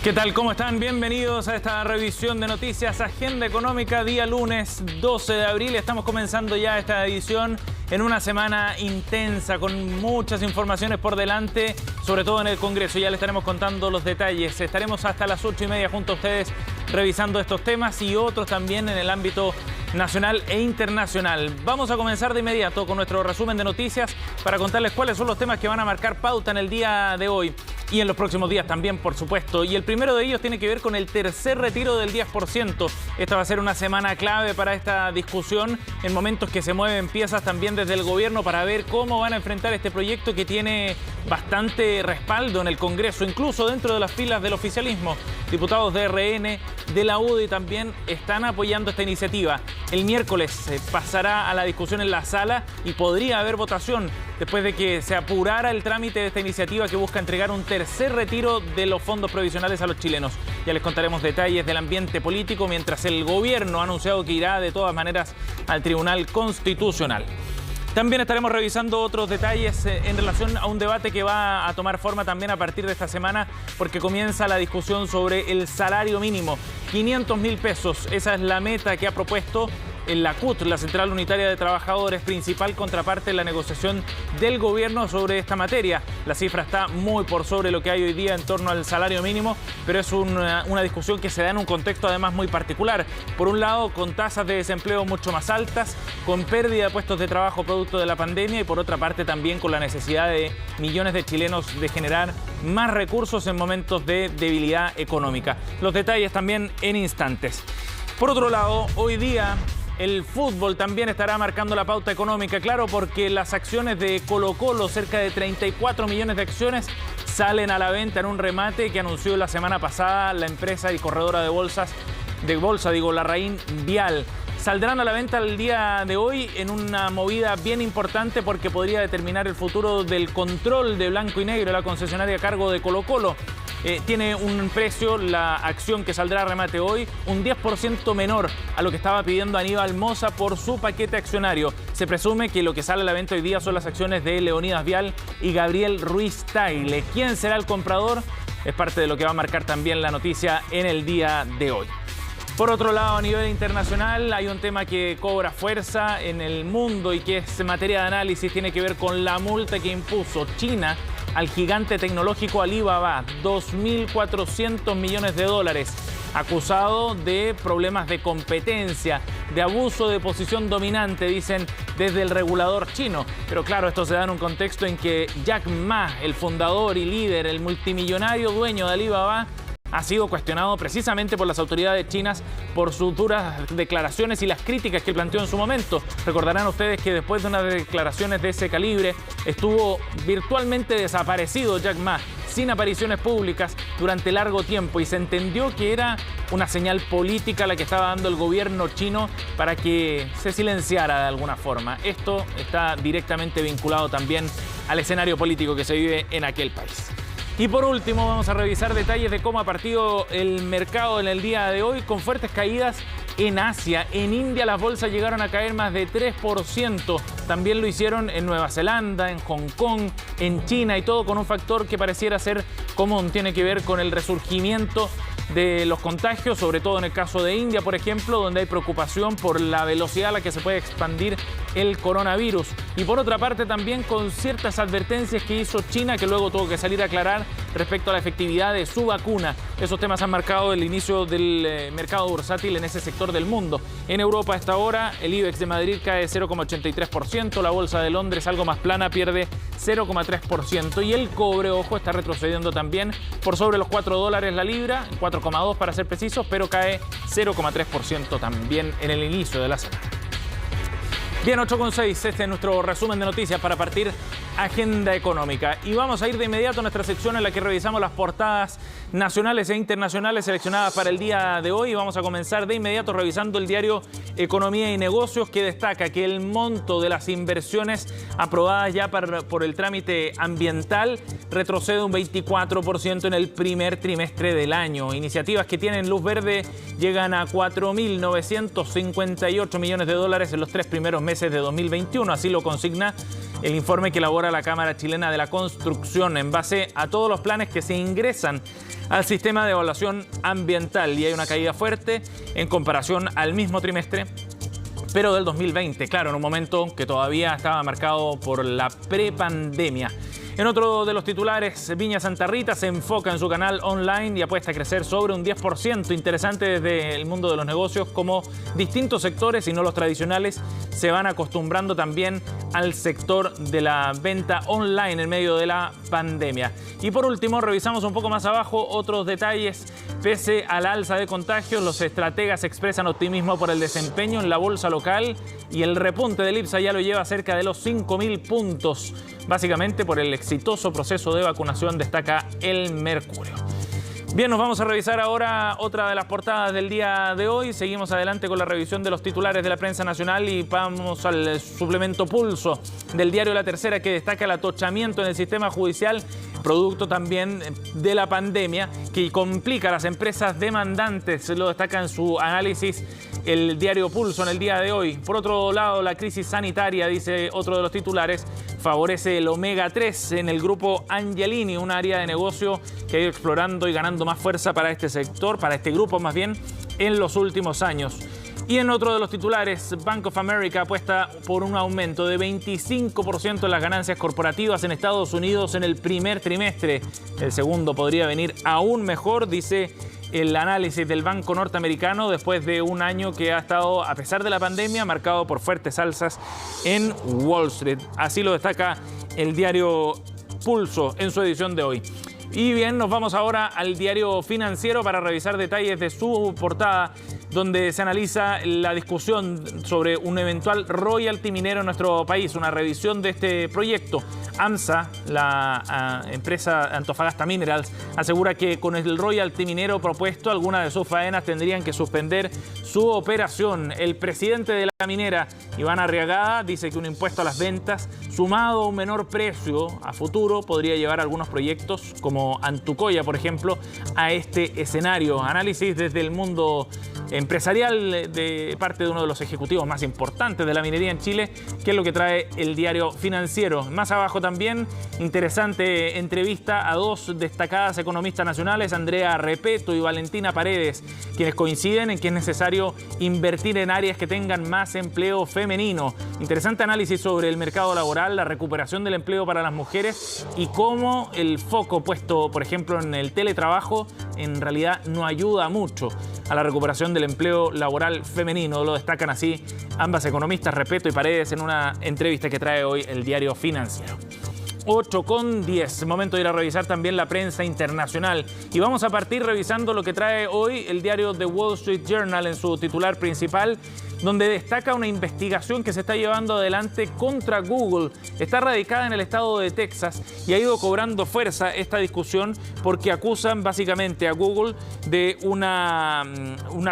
¿Qué tal? ¿Cómo están? Bienvenidos a esta revisión de noticias Agenda Económica, día lunes 12 de abril. Estamos comenzando ya esta edición en una semana intensa, con muchas informaciones por delante, sobre todo en el Congreso. Ya les estaremos contando los detalles. Estaremos hasta las 8:30 junto a ustedes revisando estos temas y otros también en el ámbito nacional e internacional. Vamos a comenzar de inmediato con nuestro resumen de noticias para contarles cuáles son los temas que van a marcar pauta en el día de hoy y en los próximos días también, por supuesto. Y el primero de ellos tiene que ver con el tercer retiro del 10%. Esta va a ser una semana clave para esta discusión, en momentos que se mueven piezas también desde el gobierno para ver cómo van a enfrentar este proyecto que tiene bastante respaldo en el Congreso, incluso dentro de las filas del oficialismo. Diputados de RN, de la UDI también están apoyando esta iniciativa. El miércoles pasará a la discusión en la sala y podría haber votación después de que se apurara el trámite de esta iniciativa que busca entregar un tercer retiro de los fondos provisionales a los chilenos. Ya les contaremos detalles del ambiente político, mientras el gobierno ha anunciado que irá de todas maneras al Tribunal Constitucional. También estaremos revisando otros detalles en relación a un debate que va a tomar forma también a partir de esta semana, porque comienza la discusión sobre el salario mínimo. 500.000 pesos, esa es la meta que ha propuesto la CUT, la Central Unitaria de Trabajadores, principal contraparte en la negociación del gobierno sobre esta materia. La cifra está muy por sobre lo que hay hoy día en torno al salario mínimo, pero es una discusión que se da en un contexto además muy particular. Por un lado, con tasas de desempleo mucho más altas, con pérdida de puestos de trabajo producto de la pandemia, y por otra parte también con la necesidad de millones de chilenos de generar más recursos en momentos de debilidad económica. Los detalles también en instantes. Por otro lado, hoy día el fútbol también estará marcando la pauta económica, claro, porque las acciones de Colo-Colo, cerca de 34 millones de acciones, salen a la venta en un remate que anunció la semana pasada la empresa y corredora de bolsa, Larraín Vial. Saldrán a la venta el día de hoy en una movida bien importante porque podría determinar el futuro del control de Blanco y Negro, la concesionaria a cargo de Colo-Colo. Tiene un precio, la acción que saldrá a remate hoy, un 10% menor a lo que estaba pidiendo Aníbal Mosa por su paquete accionario. Se presume que lo que sale a la venta hoy día son las acciones de Leonidas Vial y Gabriel Ruiz Tagle. ¿Quién será el comprador? Es parte de lo que va a marcar también la noticia en el día de hoy. Por otro lado, a nivel internacional, hay un tema que cobra fuerza en el mundo y que es materia de análisis. Tiene que ver con la multa que impuso China al gigante tecnológico Alibaba, 2.400 millones de dólares, acusado de problemas de competencia, de abuso de posición dominante, dicen desde el regulador chino. Pero claro, esto se da en un contexto en que Jack Ma, el fundador y líder, el multimillonario dueño de Alibaba, ha sido cuestionado precisamente por las autoridades chinas por sus duras declaraciones y las críticas que planteó en su momento. Recordarán ustedes que después de unas declaraciones de ese calibre estuvo virtualmente desaparecido Jack Ma, sin apariciones públicas durante largo tiempo, y se entendió que era una señal política la que estaba dando el gobierno chino para que se silenciara de alguna forma. Esto está directamente vinculado también al escenario político que se vive en aquel país. Y por último, vamos a revisar detalles de cómo ha partido el mercado en el día de hoy, con fuertes caídas en Asia. En India las bolsas llegaron a caer más de 3%. También lo hicieron en Nueva Zelanda, en Hong Kong, en China, y todo con un factor que pareciera ser común. Tiene que ver con el resurgimiento de los contagios, sobre todo en el caso de India, por ejemplo, donde hay preocupación por la velocidad a la que se puede expandir el coronavirus. Y por otra parte también con ciertas advertencias que hizo China, que luego tuvo que salir a aclarar respecto a la efectividad de su vacuna. Esos temas han marcado el inicio del mercado bursátil en ese sector del mundo. En Europa a esta hora el IBEX de Madrid cae 0,83%, la bolsa de Londres, algo más plana, pierde 0,3%, y el cobre, ojo, está retrocediendo también por sobre los $4 la libra, 4,2 para ser precisos, pero cae 0,3% también en el inicio de la semana. Bien, 8,6, este es nuestro resumen de noticias para partir Agenda Económica. Y vamos a ir de inmediato a nuestra sección en la que revisamos las portadas nacionales e internacionales seleccionadas para el día de hoy. Vamos a comenzar de inmediato revisando el diario Economía y Negocios, que destaca que el monto de las inversiones aprobadas ya por el trámite ambiental retrocede un 24% en el primer trimestre del año. Iniciativas que tienen luz verde llegan a 4.958 millones de dólares en los 3 primeros meses de 2021. Así lo consigna el informe que elabora la Cámara Chilena de la Construcción en base a todos los planes que se ingresan al sistema de evaluación ambiental. Y hay una caída fuerte en comparación al mismo trimestre, pero del 2020, claro, en un momento que todavía estaba marcado por la prepandemia. En otro de los titulares, Viña Santa Rita se enfoca en su canal online y apuesta a crecer sobre un 10%. Interesante desde el mundo de los negocios, como distintos sectores y no los tradicionales se van acostumbrando también al sector de la venta online en medio de la pandemia. Y por último, revisamos un poco más abajo otros detalles. Pese a la alza de contagios, los estrategas expresan optimismo por el desempeño en la bolsa local y el repunte del IPSA ya lo lleva cerca de los 5.000 puntos, básicamente por el exitoso proceso de vacunación, destaca el Mercurio. Bien, nos vamos a revisar ahora otra de las portadas del día de hoy. Seguimos adelante con la revisión de los titulares de la prensa nacional y vamos al suplemento Pulso del diario La Tercera, que destaca el atochamiento en el sistema judicial, producto también de la pandemia, que complica a las empresas demandantes. Lo destaca en su análisis el diario Pulso en el día de hoy. Por otro lado, la crisis sanitaria, dice otro de los titulares, favorece el omega 3 en el grupo Angelini, un área de negocio que ha ido explorando y ganando más fuerza para este sector, para este grupo más bien, en los últimos años. Y en otro de los titulares, Bank of America apuesta por un aumento de 25% en las ganancias corporativas en Estados Unidos en el primer trimestre. El segundo podría venir aún mejor, dice el análisis del banco norteamericano, después de un año que ha estado, a pesar de la pandemia, marcado por fuertes alzas en Wall Street. Así lo destaca el diario Pulso en su edición de hoy. Y bien, nos vamos ahora al diario Financiero para revisar detalles de su portada, donde se analiza la discusión sobre un eventual royalty minero en nuestro país, una revisión de este proyecto. AMSA, la empresa Antofagasta Minerals, asegura que con el royalty minero propuesto, algunas de sus faenas tendrían que suspender su operación. El presidente de la minera, Iván Arriagada, dice que un impuesto a las ventas, sumado a un menor precio a futuro, podría llevar algunos proyectos como Antucoya, por ejemplo, a este escenario. Análisis desde el mundo empresarial de parte de uno de los ejecutivos más importantes de la minería en Chile, que es lo que trae el diario Financiero. Más abajo también, interesante entrevista a dos destacadas economistas nacionales, Andrea Repeto y Valentina Paredes, quienes coinciden en que es necesario invertir en áreas que tengan más empleo femenino. Interesante análisis sobre el mercado laboral, la recuperación del empleo para las mujeres y cómo el foco puesto, por ejemplo, en el teletrabajo, en realidad no ayuda mucho a la recuperación del empleo laboral femenino. Lo destacan así ambas economistas, Repeto y Paredes, en una entrevista que trae hoy el diario Financiero. 8:10. Momento de ir a revisar también la prensa internacional. Y vamos a partir revisando lo que trae hoy el diario The Wall Street Journal en su titular principal, donde destaca una investigación que se está llevando adelante contra Google. Está radicada en el estado de Texas y ha ido cobrando fuerza esta discusión porque acusan básicamente a Google de una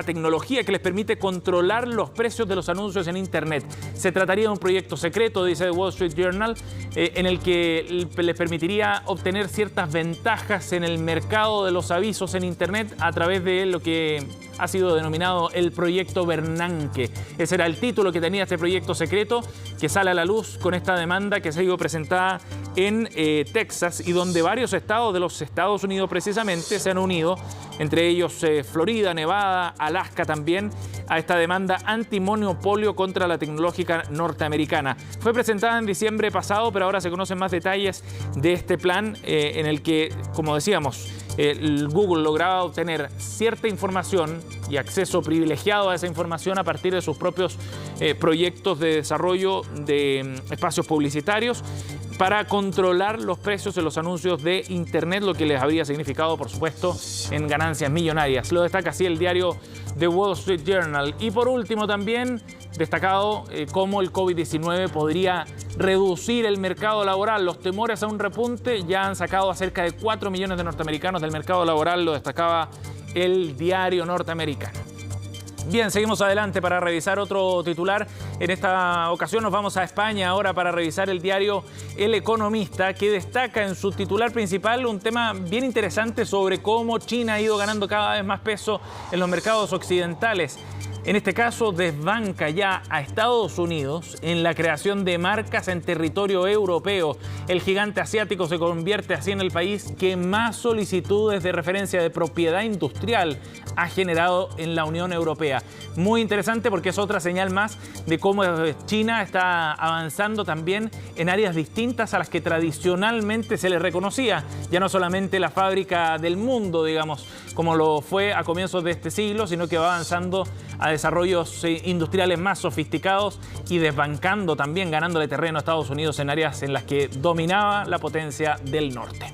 tecnología que les permite controlar los precios de los anuncios en Internet. Se trataría de un proyecto secreto, dice The Wall Street Journal, en el que les permitiría obtener ciertas ventajas en el mercado de los avisos en Internet a través de lo que ha sido denominado el proyecto Bernanke. Ese era el título que tenía este proyecto secreto, que sale a la luz con esta demanda que se ha ido presentada en Texas y donde varios estados de los Estados Unidos precisamente se han unido, entre ellos Florida, Nevada, Alaska también, a esta demanda antimonopolio contra la tecnológica norteamericana. Fue presentada en diciembre pasado, pero ahora se conocen más detalles de este plan en el que, como decíamos, Google lograba obtener cierta información y acceso privilegiado a esa información a partir de sus propios proyectos de desarrollo de espacios publicitarios para controlar los precios de los anuncios de Internet, lo que les habría significado, por supuesto, en ganancias millonarias. Lo destaca así el diario The Wall Street Journal. Y por último también destacado cómo el COVID-19 podría reducir el mercado laboral. Los temores a un repunte ya han sacado a cerca de 4 millones de norteamericanos del mercado laboral, lo destacaba el diario norteamericano. Bien, seguimos adelante para revisar otro titular. En esta ocasión nos vamos a España ahora para revisar el diario El Economista, que destaca en su titular principal un tema bien interesante sobre cómo China ha ido ganando cada vez más peso en los mercados occidentales. En este caso, desbanca ya a Estados Unidos en la creación de marcas en territorio europeo. El gigante asiático se convierte así en el país que más solicitudes de referencia de propiedad industrial ha generado en la Unión Europea. Muy interesante porque es otra señal más de cómo China está avanzando también en áreas distintas a las que tradicionalmente se le reconocía. Ya no solamente la fábrica del mundo, digamos, como lo fue a comienzos de este siglo, sino que va avanzando a desarrollos industriales más sofisticados y desbancando también, ganándole terreno a Estados Unidos en áreas en las que dominaba la potencia del norte.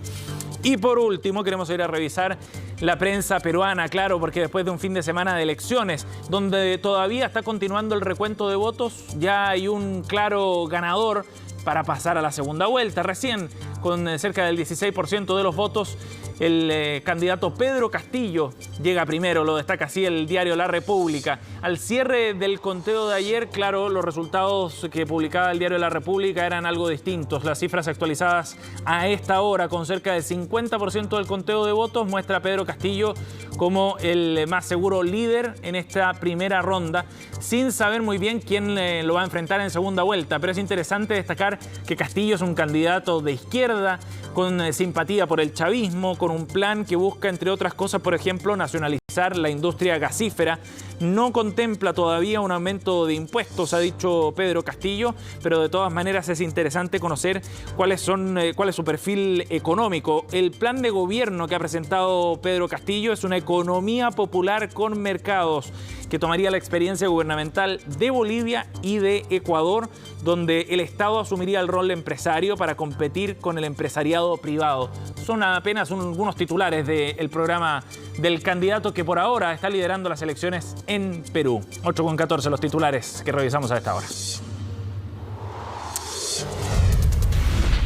Y por último, queremos ir a revisar la prensa peruana, claro, porque después de un fin de semana de elecciones, donde todavía está continuando el recuento de votos, ya hay un claro ganador para pasar a la segunda vuelta. Recién, con cerca del 16% de los votos, el candidato Pedro Castillo llega primero, lo destaca así el diario La República. Al cierre del conteo de ayer, claro, los resultados que publicaba el diario La República eran algo distintos. Las cifras actualizadas a esta hora, con cerca del 50% del conteo de votos, muestra a Pedro Castillo como el más seguro líder en esta primera ronda, sin saber muy bien quién lo va a enfrentar en segunda vuelta. Pero es interesante destacar que Castillo es un candidato de izquierda, con simpatía por el chavismo, con un plan que busca, entre otras cosas, por ejemplo, nacionalizar la industria gasífera. No contempla todavía un aumento de impuestos, ha dicho Pedro Castillo, pero de todas maneras es interesante conocer cuál es su perfil económico. El plan de gobierno que ha presentado Pedro Castillo es una economía popular con mercados, que tomaría la experiencia gubernamental de Bolivia y de Ecuador, donde el Estado asumiría el rol empresario para competir con el empresariado privado. Son apenas algunos titulares del programa del candidato que por ahora está liderando las elecciones en Perú. 8:14 los titulares que revisamos a esta hora.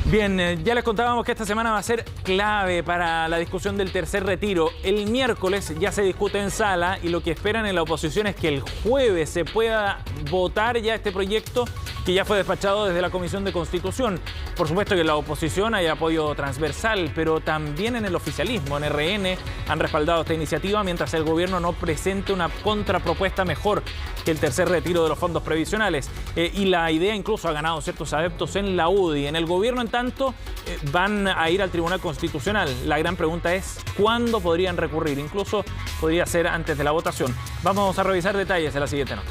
Bien, ya les contábamos que esta semana va a ser clave para la discusión del tercer retiro. El miércoles ya se discute en sala y lo que esperan en la oposición es que el jueves se pueda votar ya este proyecto que ya fue despachado desde la Comisión de Constitución. Por supuesto que en la oposición hay apoyo transversal, pero también en el oficialismo, en RN, han respaldado esta iniciativa mientras el gobierno no presente una contrapropuesta mejor que el tercer retiro de los fondos previsionales. Y la idea incluso ha ganado ciertos adeptos en la UDI. En el gobierno, en tanto, van a ir al Tribunal Constitucional. La gran pregunta es ¿cuándo podrían recurrir? Incluso podría ser antes de la votación. Vamos a revisar detalles de la siguiente nota.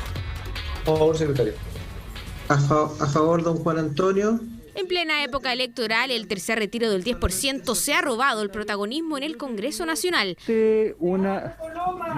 Por favor, secretario. A favor, don Juan Antonio. En plena época electoral, el tercer retiro del 10% se ha robado el protagonismo en el Congreso Nacional. Una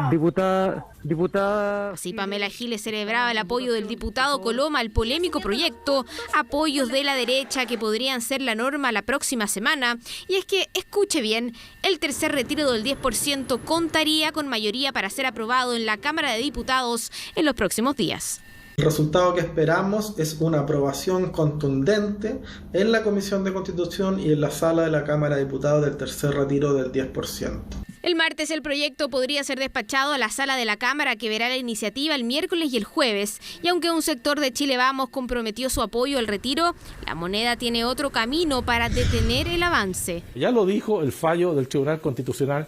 diputada... Así, Pamela Giles celebraba el apoyo del diputado Coloma al polémico proyecto, apoyos de la derecha que podrían ser la norma la próxima semana. Y es que, escuche bien, el tercer retiro del 10% contaría con mayoría para ser aprobado en la Cámara de Diputados en los próximos días. El resultado que esperamos es una aprobación contundente en la Comisión de Constitución y en la sala de la Cámara de Diputados del tercer retiro del 10%. El martes el proyecto podría ser despachado a la sala de la Cámara, que verá la iniciativa el miércoles y el jueves. Y aunque un sector de Chile Vamos comprometió su apoyo al retiro, la moneda tiene otro camino para detener el avance. Ya lo dijo el fallo del Tribunal Constitucional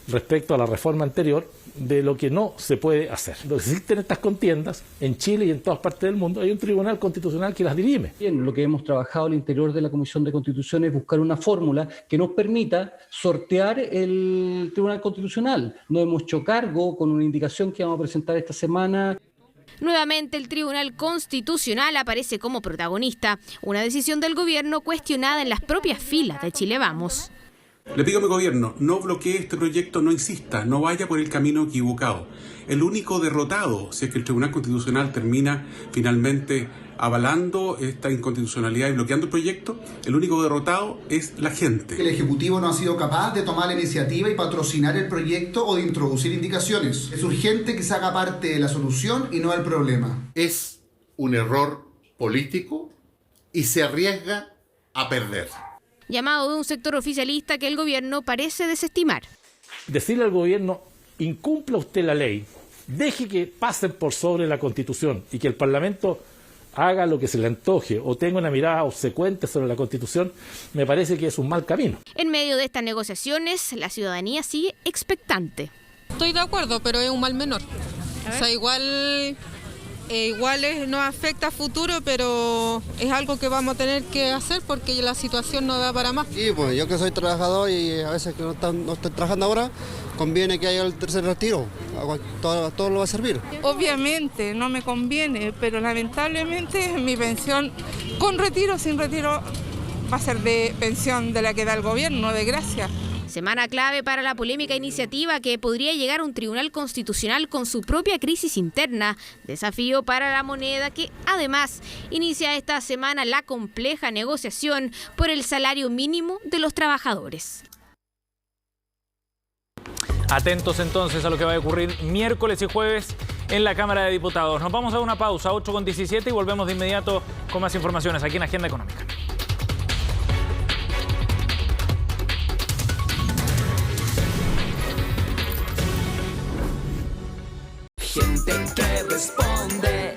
respecto a la reforma anterior, de lo que no se puede hacer. Existen estas contiendas en Chile y en todas partes del mundo. Hay un tribunal constitucional que las dirime. Bien, lo que hemos trabajado al interior de la Comisión de Constitución es buscar una fórmula que nos permita sortear el Tribunal Constitucional. No hemos hecho cargo con una indicación que vamos a presentar esta semana. Nuevamente el Tribunal Constitucional aparece como protagonista, una decisión del gobierno cuestionada en las propias filas de Chile Vamos. Le pido a mi gobierno, no bloquee este proyecto, no insista, no vaya por el camino equivocado. El único derrotado, si es que el Tribunal Constitucional termina finalmente avalando esta inconstitucionalidad y bloqueando el proyecto, el único derrotado es la gente. El Ejecutivo no ha sido capaz de tomar la iniciativa y patrocinar el proyecto o de introducir indicaciones. Es urgente que se haga parte de la solución y no del problema. Es un error político y se arriesga a perder. Llamado de un sector oficialista que el gobierno parece desestimar. Decirle al gobierno, incumpla usted la ley, deje que pasen por sobre la Constitución y que el Parlamento haga lo que se le antoje o tenga una mirada obsecuente sobre la Constitución, me parece que es un mal camino. En medio de estas negociaciones, la ciudadanía sigue expectante. Estoy de acuerdo, pero es un mal menor. O sea, igual nos afecta a futuro, pero es algo que vamos a tener que hacer porque la situación no da para más. Sí, pues yo que soy trabajador y a veces que no estoy trabajando ahora, conviene que haya el tercer retiro, todo lo va a servir. Obviamente no me conviene, pero lamentablemente mi pensión, con retiro, sin retiro, va a ser de pensión de la que da el gobierno, de gracia. Semana clave para la polémica iniciativa que podría llegar a un tribunal constitucional con su propia crisis interna. Desafío para la moneda que además inicia esta semana la compleja negociación por el salario mínimo de los trabajadores. Atentos entonces a lo que va a ocurrir miércoles y jueves en la Cámara de Diputados. Nos vamos a una pausa, 8:17, y volvemos de inmediato con más informaciones aquí en Agenda Económica. Gente que responde.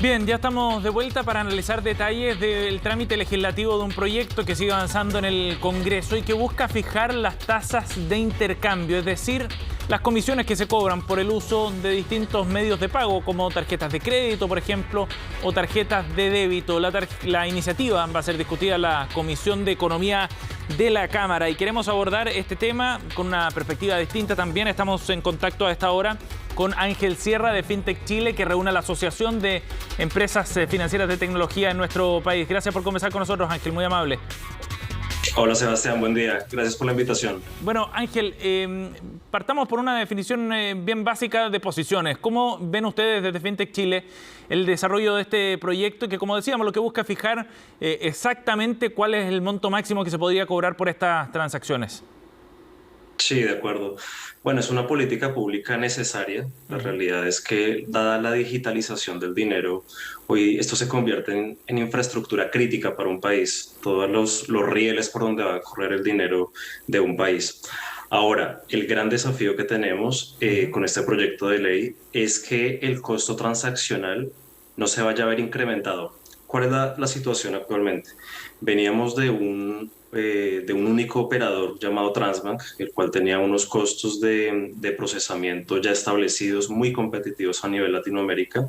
Bien, ya estamos de vuelta para analizar detalles del trámite legislativo de un proyecto que sigue avanzando en el Congreso y que busca fijar las tasas de intercambio, es decir, las comisiones que se cobran por el uso de distintos medios de pago, como tarjetas de crédito, por ejemplo, o tarjetas de débito. La iniciativa va a ser discutida en la Comisión de Economía de la Cámara y queremos abordar este tema con una perspectiva distinta también. Estamos en contacto a esta hora con Ángel Sierra de FinTech Chile, que reúne a la Asociación de Empresas Financieras de Tecnología en nuestro país. Gracias por conversar con nosotros, Ángel, muy amable. Hola Sebastián, buen día. Gracias por la invitación. Bueno, Ángel, partamos por una definición bien básica de posiciones. ¿Cómo ven ustedes desde FinTech Chile el desarrollo de este proyecto que, como decíamos, lo que busca es fijar exactamente cuál es el monto máximo que se podría cobrar por estas transacciones? Sí, de acuerdo. Bueno, es una política pública necesaria. La realidad es que, dada la digitalización del dinero, hoy esto se convierte en infraestructura crítica para un país. Todos los rieles por donde va a correr el dinero de un país. Ahora, el gran desafío que tenemos con este proyecto de ley es que el costo transaccional no se vaya a ver incrementado. ¿Cuál es la situación actualmente? Veníamos de un único operador llamado Transbank, el cual tenía unos costos de procesamiento ya establecidos, muy competitivos a nivel Latinoamérica,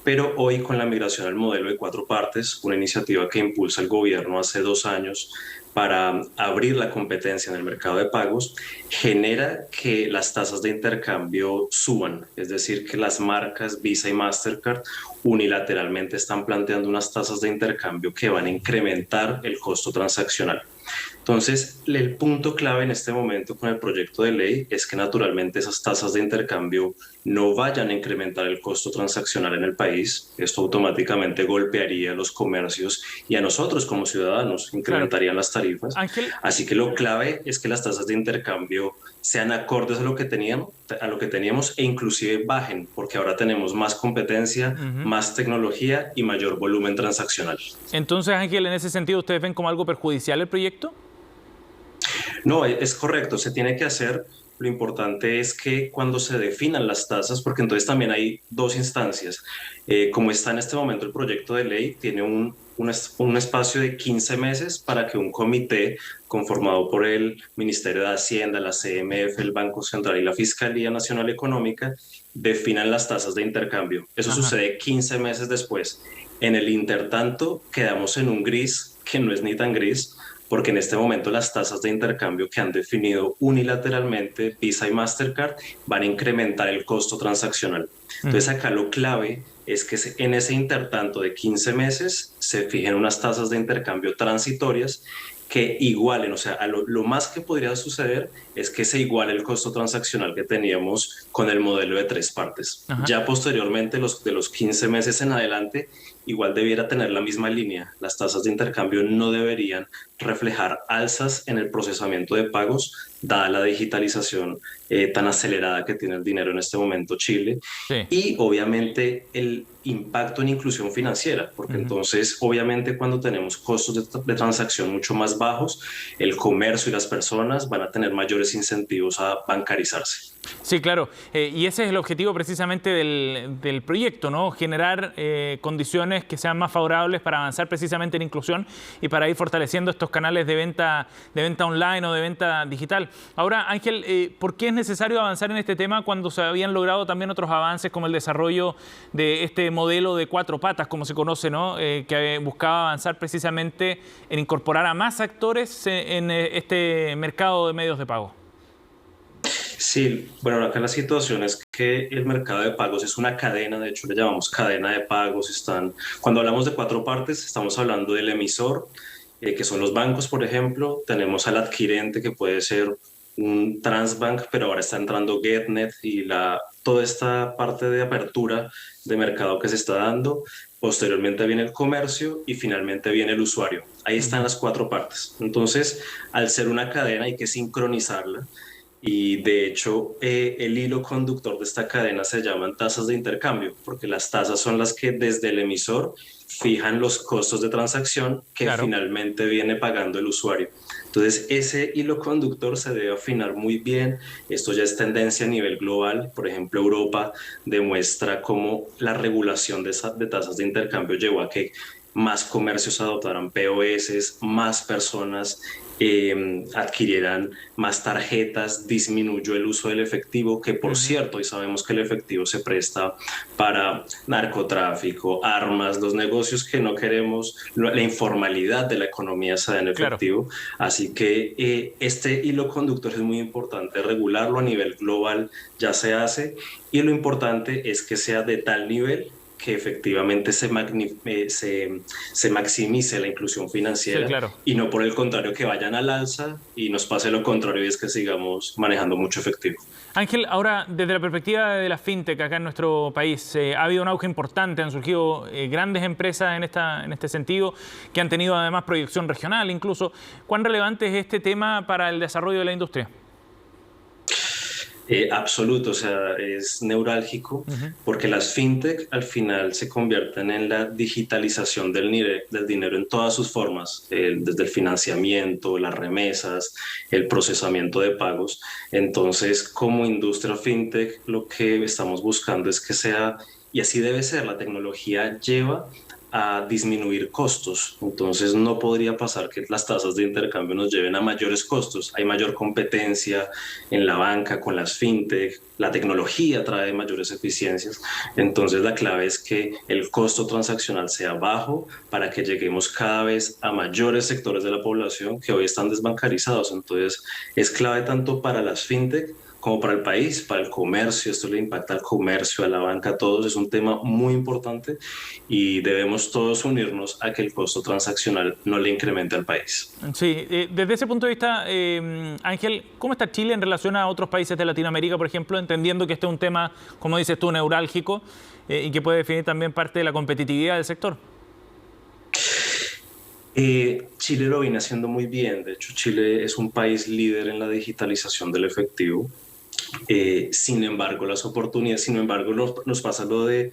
pero hoy con la migración al modelo de 4 partes, una iniciativa que impulsa el gobierno hace 2 años para abrir la competencia en el mercado de pagos, genera que las tasas de intercambio suban, es decir, que las marcas Visa y Mastercard unilateralmente están planteando unas tasas de intercambio que van a incrementar el costo transaccional. Entonces, el punto clave en este momento con el proyecto de ley es que naturalmente esas tasas de intercambio no vayan a incrementar el costo transaccional en el país. Esto automáticamente golpearía a los comercios y a nosotros como ciudadanos, incrementarían las tarifas. Ángel. Así que lo clave es que las tasas de intercambio sean acordes a lo que teníamos e inclusive bajen, porque ahora tenemos más competencia, más tecnología y mayor volumen transaccional. Entonces, Ángel, en ese sentido, ¿ustedes ven como algo perjudicial el proyecto? No, es correcto, se tiene que hacer. Lo importante es que cuando se definan las tasas, porque entonces también hay 2 instancias, como está en este momento el proyecto de ley, tiene un espacio de 15 meses para que un comité conformado por el Ministerio de Hacienda, la CMF, el Banco Central y la Fiscalía Nacional Económica definan las tasas de intercambio. Eso sucede 15 meses después. En el intertanto, quedamos en un gris que no es ni tan gris, porque en este momento las tasas de intercambio que han definido unilateralmente Visa y Mastercard van a incrementar el costo transaccional. Entonces acá lo clave es que en ese intertanto de 15 meses se fijen unas tasas de intercambio transitorias que igualen, o sea, lo más que podría suceder es que se iguale el costo transaccional que teníamos con el modelo de 3 partes. Ya posteriormente, de los 15 meses en adelante, igual debiera tener la misma línea. Las tasas de intercambio no deberían reflejar alzas en el procesamiento de pagos, dada la digitalización tan acelerada que tiene el dinero en este momento Chile. Sí. Y obviamente el impacto en inclusión financiera, porque entonces obviamente cuando tenemos costos de transacción mucho más bajos, el comercio y las personas van a tener mayores incentivos a bancarizarse. Sí, claro. Y ese es el objetivo precisamente del proyecto, ¿no? Generar condiciones que sean más favorables para avanzar precisamente en inclusión y para ir fortaleciendo estos canales de venta online o de venta digital. Ahora, Ángel, ¿por qué es necesario avanzar en este tema cuando se habían logrado también otros avances como el desarrollo de este modelo de 4 patas, como se conoce, ¿no? Que buscaba avanzar precisamente en incorporar a más actores en este mercado de medios de pago? Sí, bueno, acá la situación es que el mercado de pagos es una cadena, de hecho le llamamos cadena de pagos. Cuando hablamos de 4 partes, estamos hablando del emisor, que son los bancos, por ejemplo. Tenemos al adquirente, que puede ser un Transbank, pero ahora está entrando Getnet y toda esta parte de apertura de mercado que se está dando. Posteriormente viene el comercio y finalmente viene el usuario. Ahí están las 4 partes. Entonces, al ser una cadena hay que sincronizarla. Y de hecho, el hilo conductor de esta cadena se llaman tasas de intercambio, porque las tasas son las que desde el emisor fijan los costos de transacción que finalmente viene pagando el usuario. Entonces, ese hilo conductor se debe afinar muy bien. Esto ya es tendencia a nivel global. Por ejemplo, Europa demuestra cómo la regulación de tasas de intercambio llevó a que más comercios adoptaran POS, más personas adquirieran más tarjetas, disminuyó el uso del efectivo, que por cierto, y sabemos que el efectivo se presta para narcotráfico, armas, los negocios que no queremos, la informalidad de la economía se da en efectivo. Así que este hilo conductor es muy importante regularlo a nivel global, ya se hace, y lo importante es que sea de tal nivel que efectivamente se maximice la inclusión financiera, y no por el contrario que vayan al alza y nos pase lo contrario, y es que sigamos manejando mucho efectivo. Ángel, ahora desde la perspectiva de la fintech acá en nuestro país, ha habido un auge importante, han surgido grandes empresas en este sentido, que han tenido además proyección regional incluso. ¿Cuán relevante es este tema para el desarrollo de la industria? Absoluto, o sea, es neurálgico, porque las fintech al final se convierten en la digitalización del dinero en todas sus formas, desde el financiamiento, las remesas, el procesamiento de pagos. Entonces, como industria fintech, lo que estamos buscando es que sea, y así debe ser, la tecnología lleva a disminuir costos. Entonces no podría pasar que las tasas de intercambio nos lleven a mayores costos. Hay mayor competencia en la banca con las fintech, la tecnología trae mayores eficiencias. Entonces la clave es que el costo transaccional sea bajo para que lleguemos cada vez a mayores sectores de la población que hoy están desbancarizados. Entonces es clave tanto para las fintech como para el país, para el comercio. Esto le impacta al comercio, a la banca, a todos. Es un tema muy importante y debemos todos unirnos a que el costo transaccional no le incremente al país. Sí, desde ese punto de vista, Ángel, ¿cómo está Chile en relación a otros países de Latinoamérica, por ejemplo, entendiendo que este es un tema, como dices tú, neurálgico y que puede definir también parte de la competitividad del sector? Chile lo viene haciendo muy bien. De hecho, Chile es un país líder en la digitalización del efectivo. Sin embargo, nos pasa lo de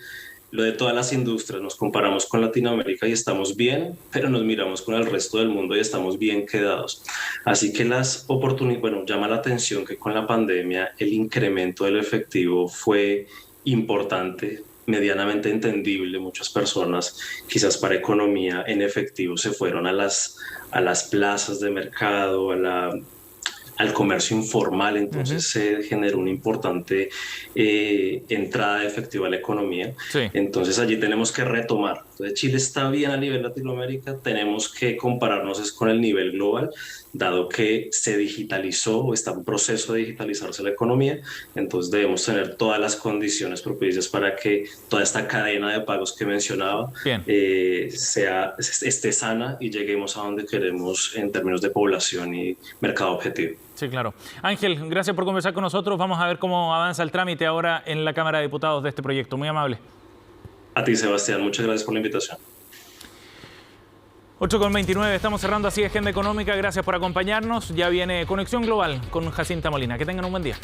todas las industrias. Nos comparamos con Latinoamérica y estamos bien, pero nos miramos con el resto del mundo y estamos bien quedados. Así que las oportunidades, llama la atención que con la pandemia el incremento del efectivo fue importante, medianamente entendible. Muchas personas, quizás para economía en efectivo, se fueron a las plazas de mercado, al comercio informal. Entonces se generó una importante entrada de efectivo a la economía. Entonces allí tenemos que retomar. Entonces Chile está bien a nivel Latinoamérica, tenemos que compararnos con el nivel global, dado que se digitalizó o está en proceso de digitalizarse la economía. Entonces debemos tener todas las condiciones propicias para que toda esta cadena de pagos que mencionaba esté sana y lleguemos a donde queremos en términos de población y mercado objetivo. Sí, claro. Ángel, gracias por conversar con nosotros. Vamos a ver cómo avanza el trámite ahora en la Cámara de Diputados de este proyecto. Muy amable. A ti, Sebastián. Muchas gracias por la invitación. 8:29, estamos cerrando así Agenda Económica. Gracias por acompañarnos. Ya viene Conexión Global con Jacinta Molina. Que tengan un buen día.